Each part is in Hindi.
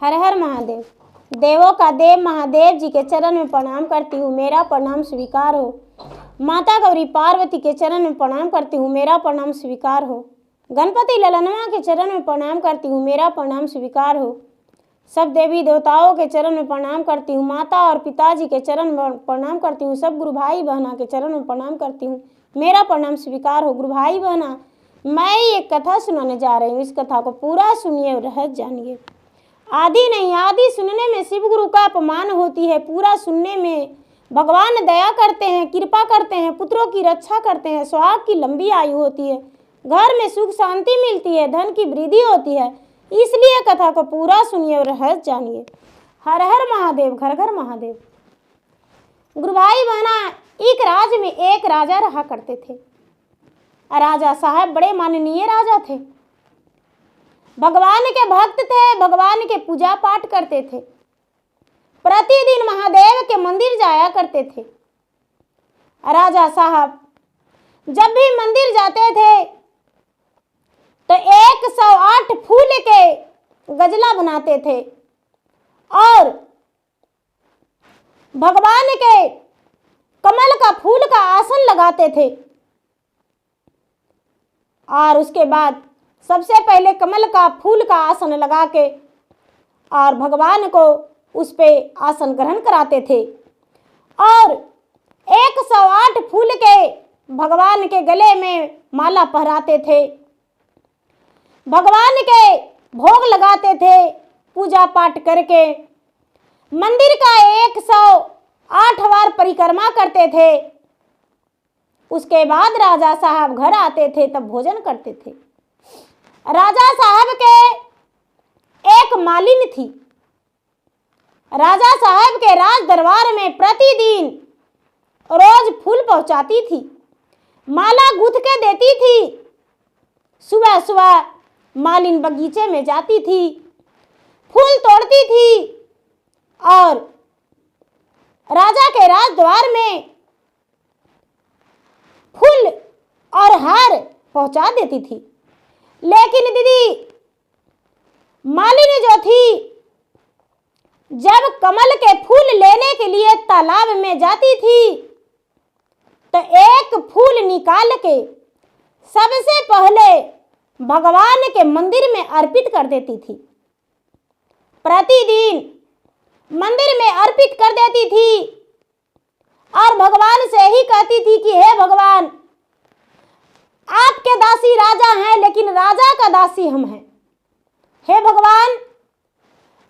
हर हर महादेव। देवों का देव महादेव जी के चरण में प्रणाम करती हूँ, मेरा प्रणाम स्वीकार हो। माता गौरी पार्वती के चरण में प्रणाम करती हूँ, मेरा प्रणाम स्वीकार हो। गणपति ललनवा के चरण में प्रणाम करती हूँ, मेरा प्रणाम स्वीकार हो। सब देवी देवताओं के चरण में प्रणाम करती हूँ, माता और पिताजी के चरण में प्रणाम करती हूँ। सब गुरु भाई बहना के चरण में प्रणाम करती हूँ, मेरा प्रणाम स्वीकार हो। गुरु भाई बहना, मैं एक कथा सुनाने जा रही हूँ, इस कथा को पूरा सुनिए और रहस्य जानिए। आदि नहीं आदि सुनने में शिव गुरु का अपमान होती है, पूरा सुनने में भगवान दया करते हैं, कृपा करते हैं, पुत्रों की रक्षा करते हैं, सुहाग की लंबी आयु होती है, घर में सुख शांति मिलती है, धन की वृद्धि होती है। इसलिए कथा को पूरा सुनिए और रहस्य जानिए। हर हर महादेव, घर घर महादेव। गुरु भाई बहना, एक राज्य में एक राजा रहा करते थे। राजा साहब बड़े माननीय राजा थे, भगवान के भक्त थे, भगवान के पूजा पाठ करते थे, प्रतिदिन महादेव के मंदिर जाया करते थे। राजा साहब जब भी मंदिर जाते थे तो 108 फूल के गजला बनाते थे और भगवान के कमल का फूल का आसन लगाते थे। और उसके बाद सबसे पहले कमल का फूल का आसन लगा के और भगवान को उस पे आसन ग्रहण कराते थे और 108 फूल के भगवान के गले में माला पहराते थे, भगवान के भोग लगाते थे। पूजा पाठ करके मंदिर का 108 बार परिक्रमा करते थे। उसके बाद राजा साहब घर आते थे, तब भोजन करते थे। राजा साहब के एक मालिन थी। राजा साहब के राज दरबार में प्रतिदिन रोज फूल पहुंचाती थी, माला गूंथ के देती थी। सुबह सुबह मालिन बगीचे में जाती थी, फूल तोड़ती थी और राजा के राज द्वार में फूल और हार पहुंचा देती थी। लेकिन दीदी मालिनी जो थी, जब कमल के फूल लेने के लिए तालाब में जाती थी तो एक फूल निकाल के सबसे पहले भगवान के मंदिर में अर्पित कर देती थी। प्रतिदिन मंदिर में अर्पित कर देती थी और भगवान से ही कहती थी कि हे भगवान, आपके दासी राजा हैं लेकिन राजा का दासी हम हैं। हे भगवान,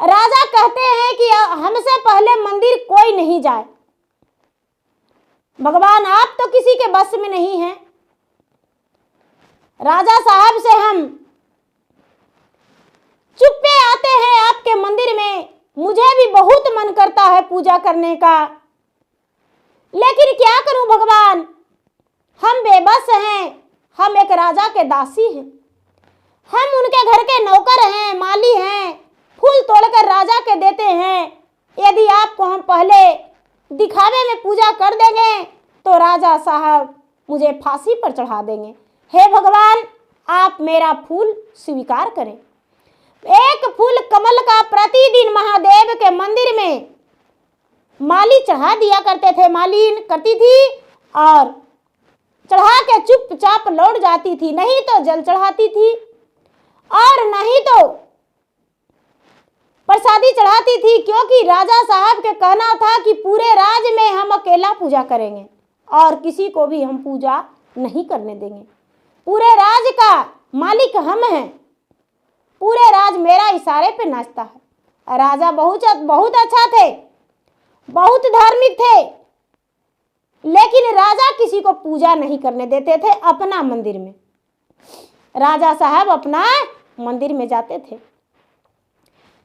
राजा कहते हैं कि हमसे पहले मंदिर कोई नहीं जाए। भगवान, आप तो किसी के बस में नहीं हैं। राजा साहब से हम चुप्पे आते हैं आपके मंदिर में, मुझे भी बहुत मन करता है पूजा करने का, लेकिन क्या करूं भगवान, हम बेबस हैं, हम एक राजा के दासी हैं, हम उनके घर के नौकर हैं, माली हैं, फूल तोड़कर राजा के देते हैं। यदि आपको हम पहले दिखावे में पूजा कर देंगे तो राजा साहब मुझे फांसी पर चढ़ा देंगे। हे भगवान, आप मेरा फूल स्वीकार करें। एक फूल कमल का प्रतिदिन महादेव के मंदिर में माली चढ़ा दिया करते थे, मालिन करती थी और चढ़ा के चुपचाप लौट जाती थी। नहीं तो जल चढ़ाती थी और नहीं तो प्रसादी चढ़ाती थी, क्योंकि राजा साहब के कहना था कि पूरे राज में हम अकेला पूजा करेंगे और किसी को भी हम पूजा नहीं करने देंगे। पूरे राज का मालिक हम हैं, पूरे राज मेरा इशारे पे नाचता है। राजा बहुत अच्छा थे, बहुत धार्मिक थे, लेकिन राजा किसी को पूजा नहीं करने देते थे अपना मंदिर में। राजा साहब अपना मंदिर में जाते थे।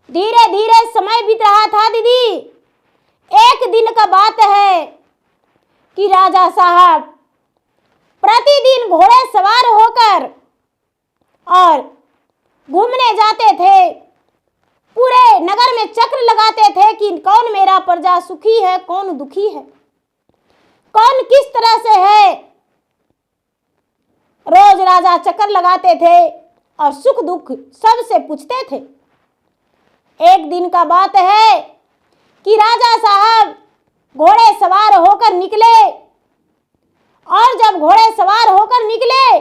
धीरे धीरे समय बीत रहा था दीदी। एक दिन का बात है कि राजा साहब प्रतिदिन घोड़े सवार होकर और घूमने जाते थे, पूरे नगर में चक्र लगाते थे कि कौन मेरा प्रजा सुखी है, कौन दुखी है, कौन किस तरह से है। रोज राजा चक्कर लगाते थे और सुख दुख सबसे पूछते थे। एक दिन का बात है कि राजा साहब घोड़े सवार होकर निकले, और जब घोड़े सवार होकर निकले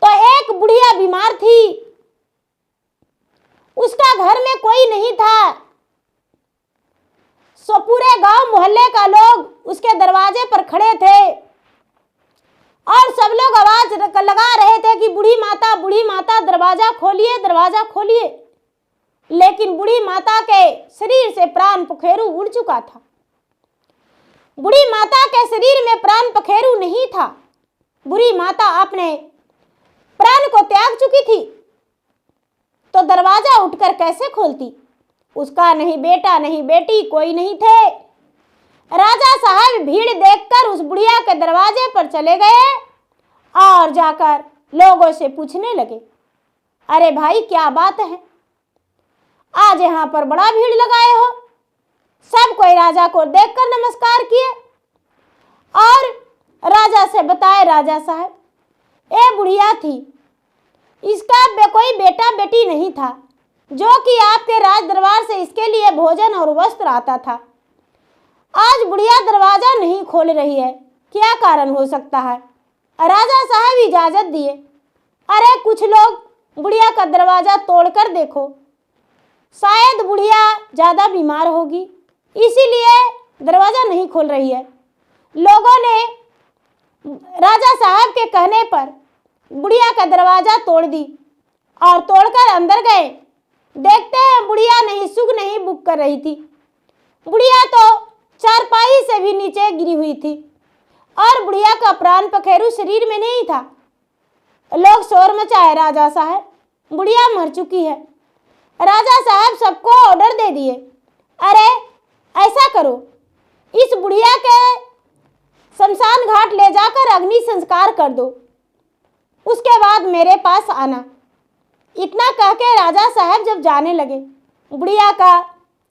तो एक बुढ़िया बीमार थी। उसका घर में कोई नहीं था। सो पूरे गांव मोहल्ले का लोग उसके दरवाजे पर खड़े थे और सब लोग आवाज लगा रहे थे कि बूढ़ी माता दरवाजा खोलिए, दरवाजा खोलिए। लेकिन बूढ़ी माता के शरीर से प्राण पखेरु उड़ चुका था। बूढ़ी माता के शरीर में प्राण पखेरु नहीं था। बूढ़ी माता अपने प्राण को त्याग चुकी थी, तो दरवाजा उठकर कैसे खोलती? उसका नहीं बेटा नहीं बेटी कोई नहीं थे। राजा साहब भीड़ देखकर उस बुढ़िया के दरवाजे पर चले गए और जाकर लोगों से पूछने लगे, अरे भाई क्या बात है, आज यहाँ पर बड़ा भीड़ लगाए हो। सब कोई राजा को देखकर नमस्कार किए और राजा से बताए, राजा साहब ये बुढ़िया थी, इसका कोई बेटा बेटी नहीं था, जो कि आपके राज दरबार से इसके लिए भोजन और वस्त्र आता था। आज बुढ़िया दरवाजा नहीं खोल रही है, क्या कारण हो सकता है? राजा साहब इजाजत दिए। अरे कुछ लोग बुढ़िया का दरवाजा तोड़कर देखो, शायद बुढ़िया ज्यादा बीमार होगी, इसीलिए दरवाजा नहीं खोल रही है। लोगों ने राजा साहब के कहने पर बुढ़िया का दरवाजा तोड़ दी और तोड़कर अंदर गए। देखते हैं बुढ़िया नहीं सुग नहीं बुक कर रही थी। बुढ़िया तो चारपाई से भी नीचे गिरी हुई थी और बुढ़िया का प्राण पखेरु शरीर में नहीं था। लोग शोर मचाए, राजा साहब बुढ़िया मर चुकी है। राजा साहब सबको ऑर्डर दे दिए, अरे ऐसा करो, इस बुढ़िया के शमशान घाट ले जाकर अग्नि संस्कार कर दो, उसके बाद मेरे पास आना। इतना कह के राजा साहब जब जाने लगे, बुढ़िया का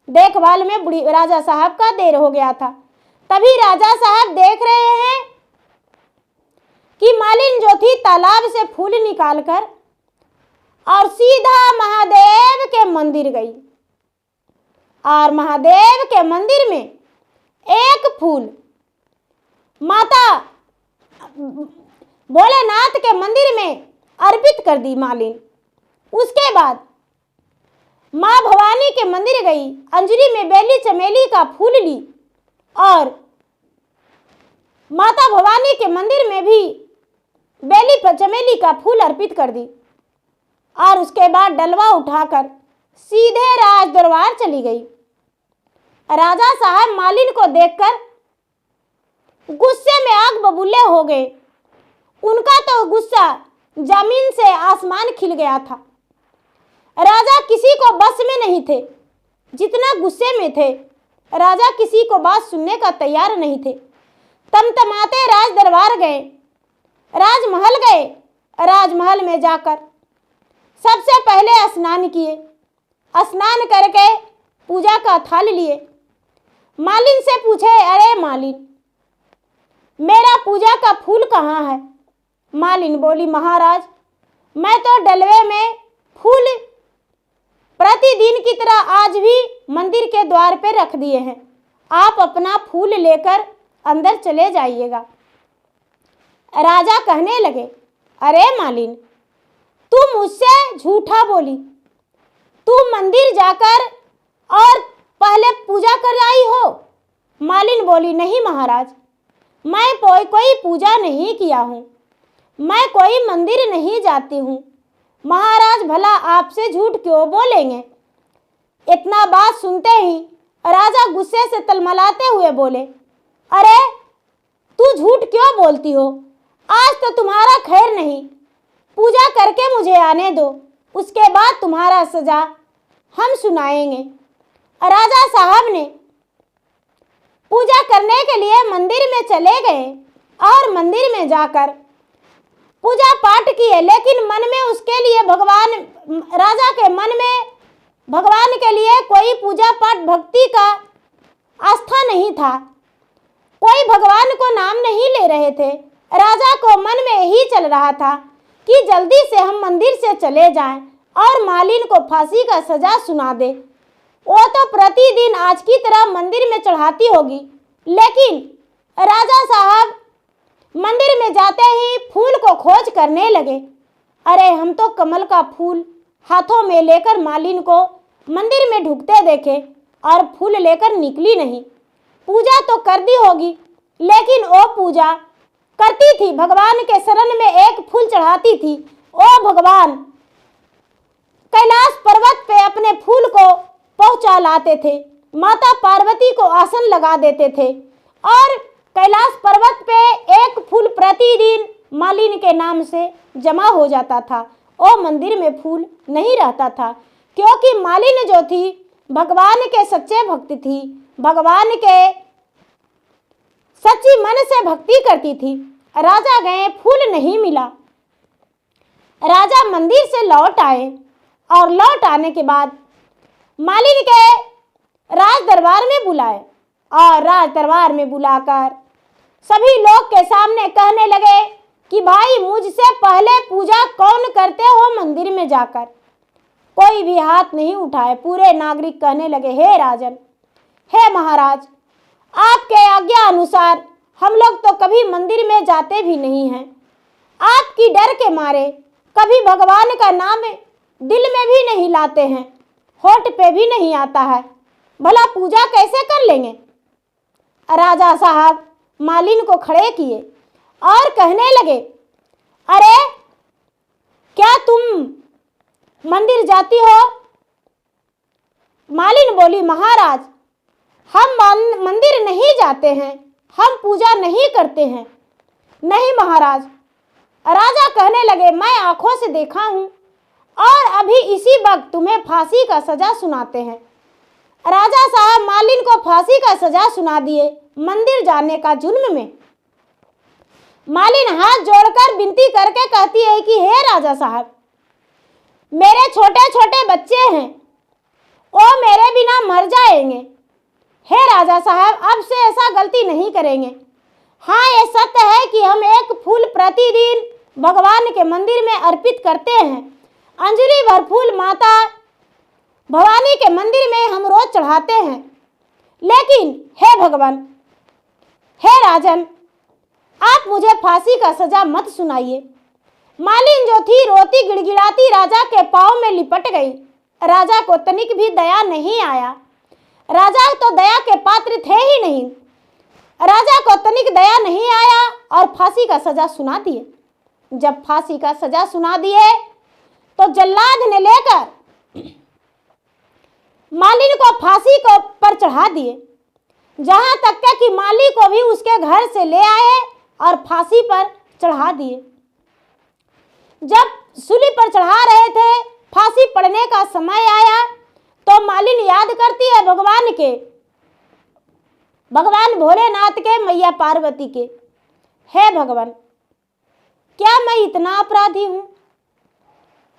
देखभाल में राजा साहब का देर हो गया था। तभी राजा साहब देख रहे हैं कि मालिन जो थी तालाब से फूल निकालकर और सीधा महादेव के मंदिर गई, और महादेव के मंदिर में एक फूल माता भोलेनाथ के मंदिर में अर्पित कर दी मालिन। उसके बाद माँ भवानी के मंदिर गई, अंजलि में बेली चमेली का फूल ली और माता भवानी के मंदिर में भी बेली चमेली का फूल अर्पित कर दी, और उसके बाद डलवा उठाकर सीधे राज दरबार चली गई। राजा साहब मालिन को देखकर गुस्से में आग बबूले हो गए। उनका तो गुस्सा जमीन से आसमान खिल गया था। राजा किसी को बस में नहीं थे, जितना गुस्से में थे। राजा किसी को बात सुनने का तैयार नहीं थे। तमतमाते राज दरबार गए, राजमहल गए। राजमहल में जाकर सबसे पहले स्नान किए, स्नान करके पूजा का थाल लिए। मालिन से पूछे, अरे मालिन मेरा पूजा का फूल कहाँ है? मालिन बोली, महाराज मैं तो डलवे में फूल प्रतिदिन की तरह आज भी मंदिर के द्वार पे रख दिए हैं, आप अपना फूल लेकर अंदर चले जाइएगा। राजा कहने लगे, अरे मालिन तू मुझसे झूठा बोली, तू मंदिर जाकर और पहले पूजा कर आई हो। मालिन बोली, नहीं महाराज मैं कोई पूजा नहीं किया हूँ, मैं कोई मंदिर नहीं जाती हूँ। महाराज भला आपसे झूठ क्यों बोलेंगे? इतना बात सुनते ही राजा गुस्से से तलमलाते हुए बोले, अरे तू झूठ क्यों बोलती हो? आज तो तुम्हारा खैर नहीं, पूजा करके मुझे आने दो, उसके बाद तुम्हारा सजा हम सुनाएंगे। राजा साहब ने पूजा करने के लिए मंदिर में चले गए और मंदिर में जाकर पूजा पाठ किए, लेकिन मन में उसके लिए राजा के मन में भगवान के लिए कोई पूजा पाठ भक्ति का आस्था नहीं था। कोई भगवान को नाम नहीं ले रहे थे। राजा को मन में यही चल रहा था कि जल्दी से हम मंदिर से चले जाएं और मालिन को फांसी का सजा सुना दे। वो तो प्रतिदिन आज की तरह मंदिर में चढ़ाती होगी, लेकिन राजा साहब मंदिर में जाते ही फूल को खोज करने लगे। अरे हम तो कमल का फूल हाथों में लेकर मालिन को मंदिर में ढुकते देखे और फूल लेकर निकली नहीं। पूजा तो कर दी होगी, लेकिन वो पूजा करती थी, भगवान के शरण में एक फूल चढ़ाती थी। ओ भगवान कैलाश पर्वत पे अपने फूल को पहुंचा लाते थे, माता पार्वती को आसन लगा देते थे और कैलाश पर्वत पे एक फूल प्रतिदिन मालिन के नाम से जमा हो जाता था। ओ मंदिर में फूल नहीं रहता था, क्योंकि मालिन जो थी भगवान के सच्चे भक्त थी, भगवान के सच्ची मन से भक्ति करती थी। राजा गए, फूल नहीं मिला। राजा मंदिर से लौट आए और लौट आने के बाद मालिन के राज दरबार में बुलाए और राज दरबार में बुलाकर सभी लोग के सामने कहने लगे कि भाई मुझसे पहले पूजा कौन करते हो मंदिर में जाकर। कोई भी हाथ नहीं उठाए। पूरे नागरिक कहने लगे, हे राजन, हे महाराज, आपके आज्ञा अनुसार हम लोग तो कभी मंदिर में जाते भी नहीं हैं। आपकी डर के मारे कभी भगवान का नाम दिल में भी नहीं लाते हैं, होठ पे भी नहीं आता है, भला पूजा कैसे कर लेंगे। राजा साहब मालिन को खड़े किए और कहने लगे, अरे क्या तुम मंदिर जाती हो? मालिन बोली, महाराज हम मंदिर नहीं जाते हैं, हम पूजा नहीं करते हैं। नहीं महाराज। राजा कहने लगे, मैं आंखों से देखा हूं और अभी इसी वक्त तुम्हें फांसी का सजा सुनाते हैं। राजा साहब मालिन को फांसी का सजा सुना दिए मंदिर जाने का जुर्म में। मालिन हाथ जोड़कर विनती करके कहती है कि हे राजा साहब, मेरे छोटे छोटे बच्चे हैं, वो मेरे बिना मर जाएंगे। हे राजा साहब अब से ऐसा गलती नहीं करेंगे। हाँ ये सत्य है कि हम एक फूल प्रतिदिन भगवान के मंदिर में अर्पित करते हैं। अंजलि भर फूल माता भवानी के मंदिर में हम रोज चढ़ाते हैं। लेकिन हे भगवान, हे राजन, आप मुझे फांसी का सजा मत सुनाइए। मालिन जो थी रोती गिड़गिड़ाती राजा के पाँव में लिपट गई। राजा को तनिक भी दया नहीं आया। राजा तो दया के पात्र थे ही नहीं। राजा को तनिक दया नहीं आया और फांसी का सजा सुना दिए। जब फांसी का सजा सुना दिए तो जल्लाद ने लेकर मालिन को फांसी को पर चढ़ा दिए। जहां तक कि माली को भी उसके घर से ले आए और फांसी पर चढ़ा दिए। जब सूली पर चढ़ा रहे थे, फांसी पड़ने का समय आया तो मालिन याद करती है भगवान के, भगवान भोलेनाथ के, मैया पार्वती के। हे भगवान, क्या मैं इतना अपराधी हूं?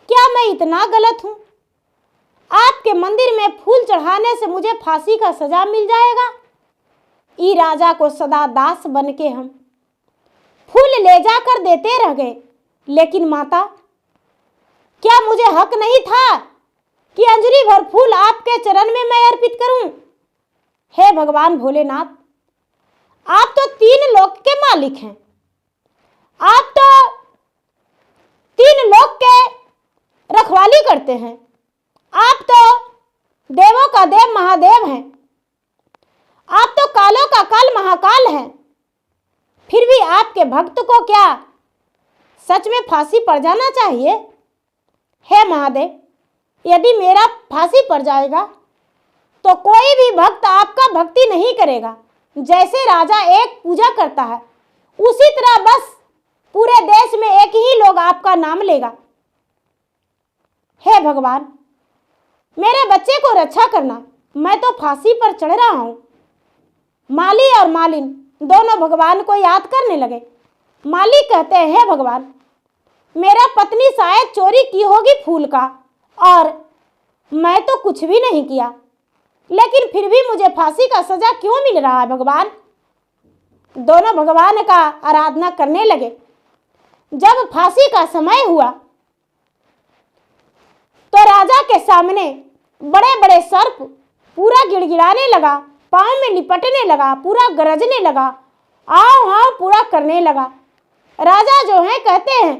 क्या मैं इतना गलत हूं? आपके मंदिर में फूल चढ़ाने से मुझे फांसी का सजा मिल जाएगा। ई राजा को सदा दास बन के हम फूल ले जाकर देते रह गए। लेकिन माता, क्या मुझे हक नहीं था कि अंजलि भर फूल आपके चरण में मैं अर्पित करूं? हे भगवान भोलेनाथ, आप तो 3 लोक के मालिक हैं। आप तो 3 लोक के रखवाली करते हैं। आप तो देवों का देव महादेव हैं। आप तो कालों का काल महाकाल हैं। फिर भी आपके भक्त को क्या सच में फांसी पड़ जाना चाहिए? हे महादेव, यदि मेरा फांसी पड़ जाएगा तो कोई भी भक्त आपका भक्ति नहीं करेगा। जैसे राजा एक पूजा करता है, उसी तरह बस पूरे देश में एक ही लोग आपका नाम लेगा। हे भगवान, मेरे बच्चे को रक्षा करना। मैं तो फांसी पर चढ़ रहा हूं। माली और मालिन दोनों भगवान को याद करने लगे। माली कहते हैं, हे भगवान, मेरा पत्नी शायद चोरी की होगी फूल का, और मैं तो कुछ भी नहीं किया, लेकिन फिर भी मुझे फांसी का सजा क्यों मिल रहा है भगवान? दोनों भगवान का आराधना करने लगे। जब फांसी का समय हुआ तो राजा के सामने बड़े बड़े सर्प पूरा गिड़गिड़ाने लगा, पांव में लिपटने लगा, पूरा गरजने लगा, आओ आओ पूरा करने लगा। राजा जो है कहते हैं,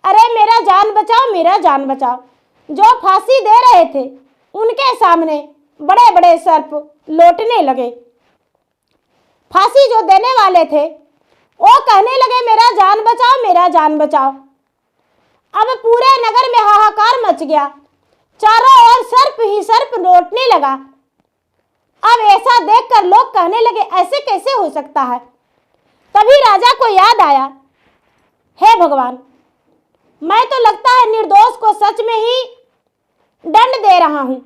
अरे मेरा जान बचाओ, मेरा जान बचाओ। जो फांसी दे रहे थे उनके सामने बड़े बड़े सर्प लौटने लगे। फांसी जो देने वाले थे वो कहने लगे, मेरा जान बचाओ, मेरा जान बचाओ। अब पूरे नगर में हाहाकार मच गया, चारों ओर सर्प ही सर्प लौटने लगा। अब ऐसा देखकर लोग कहने लगे, ऐसे कैसे हो सकता है। तभी राजा को याद आया, हे भगवान, मैं तो लगता है निर्दोष को सच में ही दंड दे रहा हूं।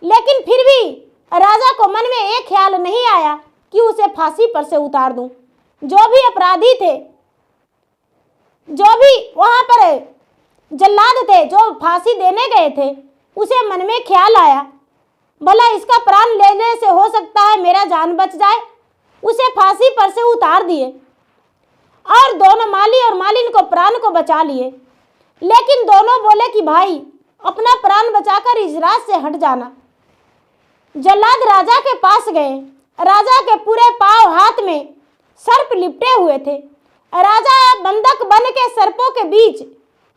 लेकिन फिर भी राजा को मन में एक ख्याल नहीं आया कि उसे फांसी पर से उतार दूं। जो भी अपराधी थे, जो भी वहां पर जल्लाद थे, जो फांसी देने गए थे, उसे मन में ख्याल आया, भला इसका प्राण लेने से हो सकता है मेरा जान बच जाए। उसे फांसी पर से उतार दिए और दोनों माली और मालिन को प्राण को बचा लिए। लेकिन दोनों बोले कि भाई अपना प्राण बचाकर इस राज से हट जाना। जल्लाद राजा के पास गए। राजा के पूरे पांव हाथ में सर्प लिपटे हुए थे। राजा बंधक बन के सर्पों के बीच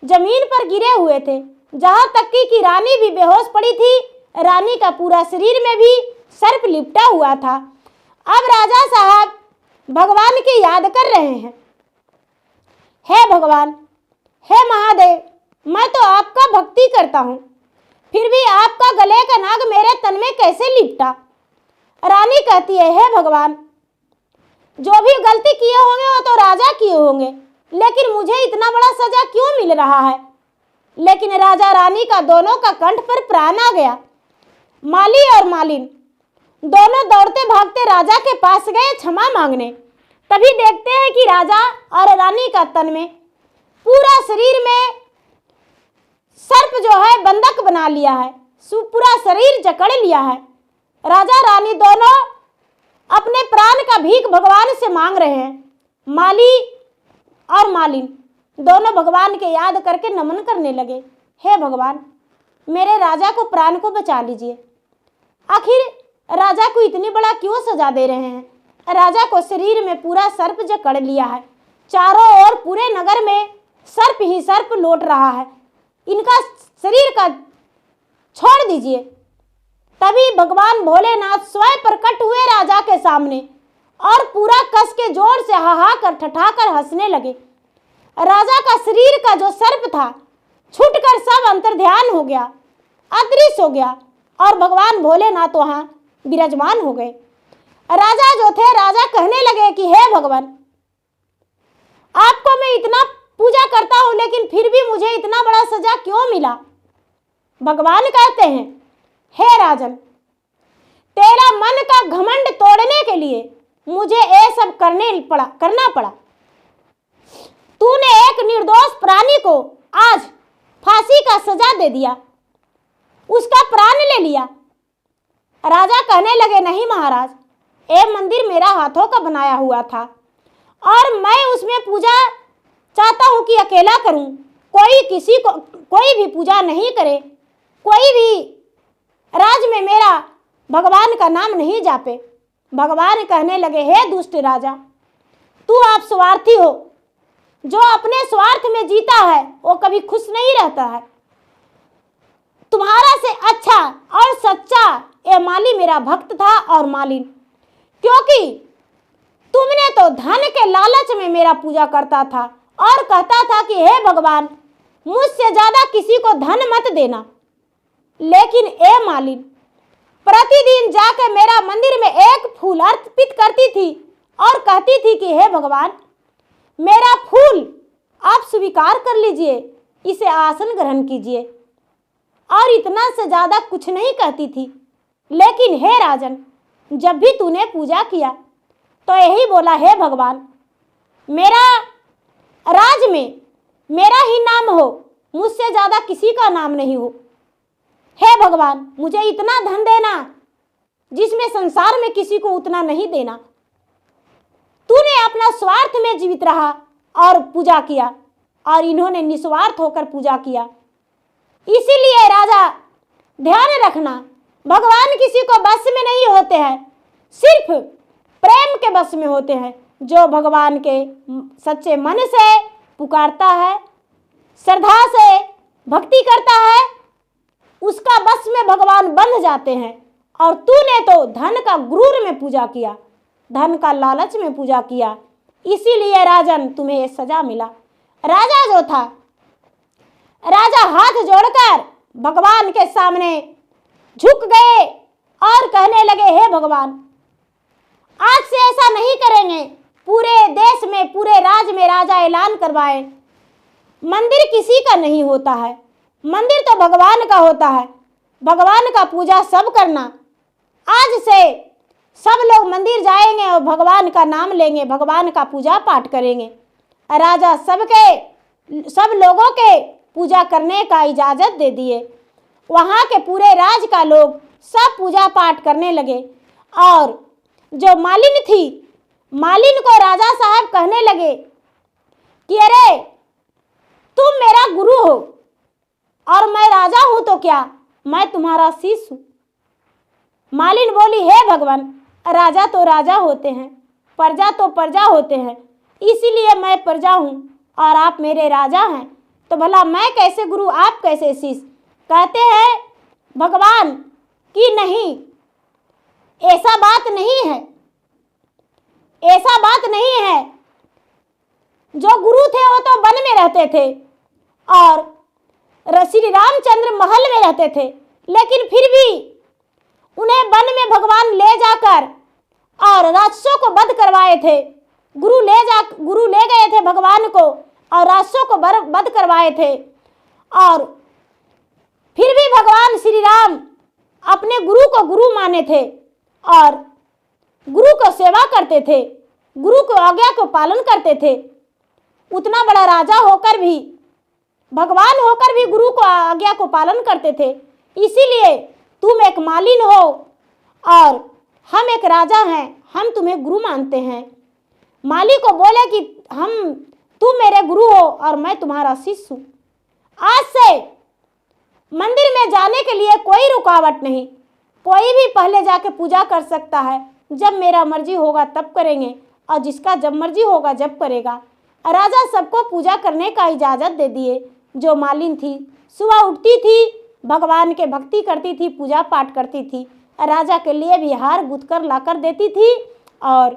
जमीन पर गिरे हुए थे, जहां तक कि रानी भी बेहोश पड़ी थी। रानी का पूरा शरीर में भी सर्प लिपटा हुआ था। अब राजा साहब भगवान की याद कर रहे हैं, हे भगवान, हे महादेव, मैं तो आपका भक्ति करता हूँ, फिर भी आपका गले का नाग मेरे तन में कैसे लिपटा। रानी कहती है, हे भगवान, जो भी गलती किए होंगे वो तो राजा किए होंगे, लेकिन मुझे इतना बड़ा सजा क्यों मिल रहा है। लेकिन राजा रानी का दोनों का कंठ पर प्राण आ गया। माली और मालिन दोनों दौड़ते भागते राजा के पास गए क्षमा मांगने। तभी देखते हैं कि राजा और रानी का तन में पूरा शरीर में सर्प जो है बंधक बना लिया है, पूरा शरीर जकड़ लिया है। राजा रानी दोनों अपने प्राण का भीख भगवान से मांग रहे हैं। माली और मालिन दोनों भगवान के याद करके नमन करने लगे, हे भगवान, मेरे राजा को प्राण को बचा लीजिए। आखिर राजा को इतनी बड़ा क्यों सजा दे रहे हैं। राजा को शरीर में पूरा सर्प जकड़ लिया है, चारों ओर पूरे नगर में सर्प ही सर्प लौट रहा है, इनका शरीर का छोड़ दीजिए। तभी भगवान भोलेनाथ स्वयं प्रकट हुए राजा के सामने और पूरा कस के जोर से हाहा कर ठठाकर हंसने लगे। राजा का शरीर का जो सर्प था छूटकर सब अंतर्ध्यान हो गया, अदृश्य हो गया और भगवान भोलेनाथ वहां विराजमान हो गए। राजा जो थे, राजा कहने लगे कि हे भगवान, आपको मैं इतना पूजा करता हूं, लेकिन फिर भी मुझे इतना बड़ा सजा क्यों मिला। भगवान कहते हैं, हे राजन, तेरा मन का घमंड तोड़ने के लिए मुझे ये सब करना पड़ा। तूने एक निर्दोष प्राणी को आज फांसी का सजा दे दिया, उसका प्राण ले लिया। राजा कहने लगे, नहीं महाराज, ये मंदिर मेरा हाथों का बनाया हुआ था और मैं उसमें पूजा चाहता हूं कि अकेला करूं, कोई भी पूजा नहीं करे, कोई भी राज में मेरा भगवान का नाम नहीं जापे। भगवान कहने लगे, हे दुष्ट राजा, तू आप स्वार्थी हो, जो अपने स्वार्थ में जीता है वो कभी खुश नहीं रहता है। तुम्हारा से अच्छा और सच्चा ये माली मेरा भक्त था और मालिन, क्योंकि तुमने तो धन के लालच में मेरा पूजा करता था और कहता था कि हे भगवान, मुझसे ज्यादा किसी को धन मत देना। लेकिन ए मालिन, प्रतिदिन जाकर मेरा मंदिर में एक फूल अर्पित करती थी और कहती थी कि हे भगवान, मेरा फूल आप स्वीकार कर लीजिए, इसे आसन ग्रहण कीजिए, और इतना से ज्यादा कुछ नहीं कहती थी। लेकिन हे राजन, जब भी तूने पूजा किया तो यही बोला, हे भगवान, मेरा राज में मेरा ही नाम हो, मुझसे ज्यादा किसी का नाम नहीं हो। हे भगवान, मुझे इतना धन देना जिसमें संसार में किसी को उतना नहीं देना। तूने अपना स्वार्थ में जीवित रहा और पूजा किया, और इन्होंने निस्वार्थ होकर पूजा किया। इसीलिए राजा ध्यान रखना, भगवान किसी को बस में नहीं होते हैं, सिर्फ प्रेम के बस में होते हैं। जो भगवान के सच्चे मन से पुकारता है, श्रद्धा से भक्ति करता है, उसका बस में भगवान बंध जाते हैं। और तूने तो धन का गुरूर में पूजा किया, धन का लालच में पूजा किया, इसीलिए राजन तुम्हें ये सजा मिला। राजा जो था, राजा हाथ जोड़कर भगवान के सामने झुक गए और कहने लगे, हे भगवान, आज से ऐसा नहीं करेंगे। पूरे देश में, पूरे राज्य में राजा ऐलान करवाए, मंदिर किसी का नहीं होता है, मंदिर तो भगवान का होता है, भगवान का पूजा सब करना। आज से सब लोग मंदिर जाएंगे और भगवान का नाम लेंगे, भगवान का पूजा पाठ करेंगे। राजा सब लोगों के पूजा करने का इजाज़त दे दिए। वहाँ के पूरे राज्य का लोग सब पूजा पाठ करने लगे। और जो मालिन थी, मालिन को राजा साहब कहने लगे कि अरे तुम मेरा गुरु हो और मैं राजा हूँ तो क्या, मैं तुम्हारा शिष्य हूँ। मालिन बोली, हे भगवान, राजा तो राजा होते हैं, प्रजा तो प्रजा होते हैं, इसीलिए मैं प्रजा हूँ और आप मेरे राजा हैं, तो भला मैं कैसे गुरु, आप कैसे शिष्य। कहते हैं भगवान कि नहीं, ऐसा बात नहीं है, ऐसा बात नहीं है। जो गुरु थे वो तो वन में रहते थे और श्री रामचंद्र महल में रहते थे, लेकिन फिर भी उन्हें वन में भगवान ले जाकर और राक्षसों को वध करवाए थे। गुरु ले गए थे भगवान को और राक्षसों को वध करवाए थे। और फिर भी भगवान श्री राम अपने गुरु को गुरु माने थे और गुरु को सेवा करते थे, गुरु को आज्ञा को पालन करते थे। उतना बड़ा राजा होकर भी, भगवान होकर भी गुरु को आज्ञा को पालन करते थे। इसीलिए तुम एक मालिन हो और हम एक राजा हैं, हम तुम्हें गुरु मानते हैं। माली को बोले कि तुम मेरे गुरु हो और मैं तुम्हारा शिष्य हूँ। आज से मंदिर में जाने के लिए कोई रुकावट नहीं, कोई भी पहले जाके पूजा कर सकता है, जब मेरा मर्जी होगा तब करेंगे और जिसका जब मर्जी होगा जब करेगा। राजा सबको पूजा करने का इजाज़त दे दिए। जो मालिन थी, सुबह उठती थी, भगवान के भक्ति करती थी, पूजा पाठ करती थी, राजा के लिए भी हार गूंथ कर लाकर देती थी और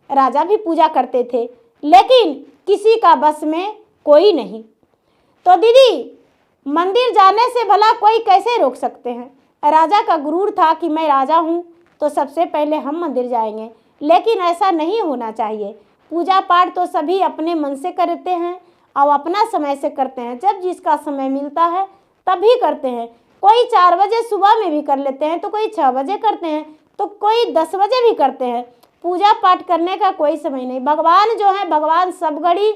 राजा भी पूजा करते थे, लेकिन किसी का बस में कोई नहीं। तो दीदी, मंदिर जाने से भला कोई कैसे रोक सकते हैं। राजा का गुरूर था कि मैं राजा हूँ तो सबसे पहले हम मंदिर जाएंगे, लेकिन ऐसा नहीं होना चाहिए। पूजा पाठ तो सभी अपने मन से करते हैं और अपना समय से करते हैं, जब जिसका समय मिलता है तभी करते हैं। कोई 4 बजे सुबह में भी कर लेते हैं, तो कोई 6 बजे करते हैं, तो कोई 10 बजे भी करते हैं। पूजा पाठ करने का कोई समय नहीं। भगवान जो है, भगवान सब घड़ी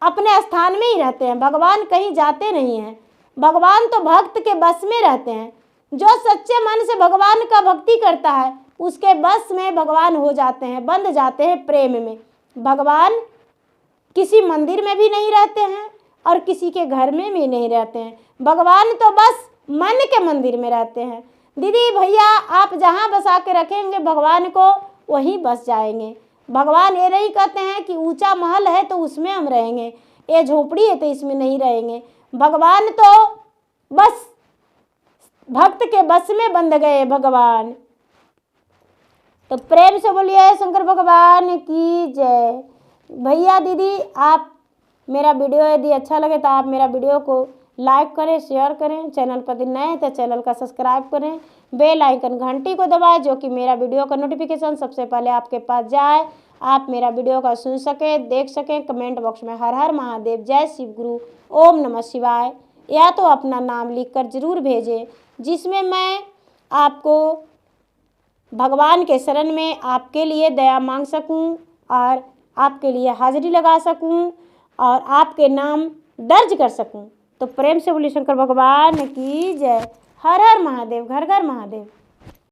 अपने स्थान में ही रहते हैं, भगवान कहीं जाते नहीं हैं। भगवान तो भक्त के बस में रहते हैं। जो सच्चे मन से भगवान का भक्ति करता है उसके बस में भगवान हो जाते हैं, बंध जाते हैं प्रेम में। भगवान किसी मंदिर में भी नहीं रहते हैं और किसी के घर में भी नहीं रहते हैं। भगवान तो बस मन के मंदिर में रहते हैं। दीदी भैया, आप जहाँ बसा के रखेंगे भगवान को वहीं बस जाएंगे। भगवान ये नहीं कहते हैं कि ऊंचा महल है तो उसमें हम रहेंगे, ये झोपड़ी है तो इसमें नहीं रहेंगे। भगवान तो बस भक्त के बस में बंध गए भगवान। तो प्रेम से बोलिए शंकर भगवान की जय। भैया दीदी, आप मेरा वीडियो यदि अच्छा लगे तो आप मेरा वीडियो को लाइक करें, शेयर करें। चैनल पर यदि नए हैं तो चैनल का सब्सक्राइब करें, बेल आइकन घंटी को दबाएं, जो कि मेरा वीडियो का नोटिफिकेशन सबसे पहले आपके पास जाए, आप मेरा वीडियो का सुन सकें, देख सकें। कमेंट बॉक्स में हर हर महादेव, जय शिव गुरु, ओम नमः शिवाय या तो अपना नाम लिखकर जरूर भेजें, जिसमें मैं आपको भगवान के शरण में आपके लिए दया मांग सकूं और आपके लिए हाजिरी लगा सकूं और आपके नाम दर्ज कर सकूं। तो प्रेम से बोलिए शंकर भगवान की जय। हर हर महादेव, घर घर महादेव।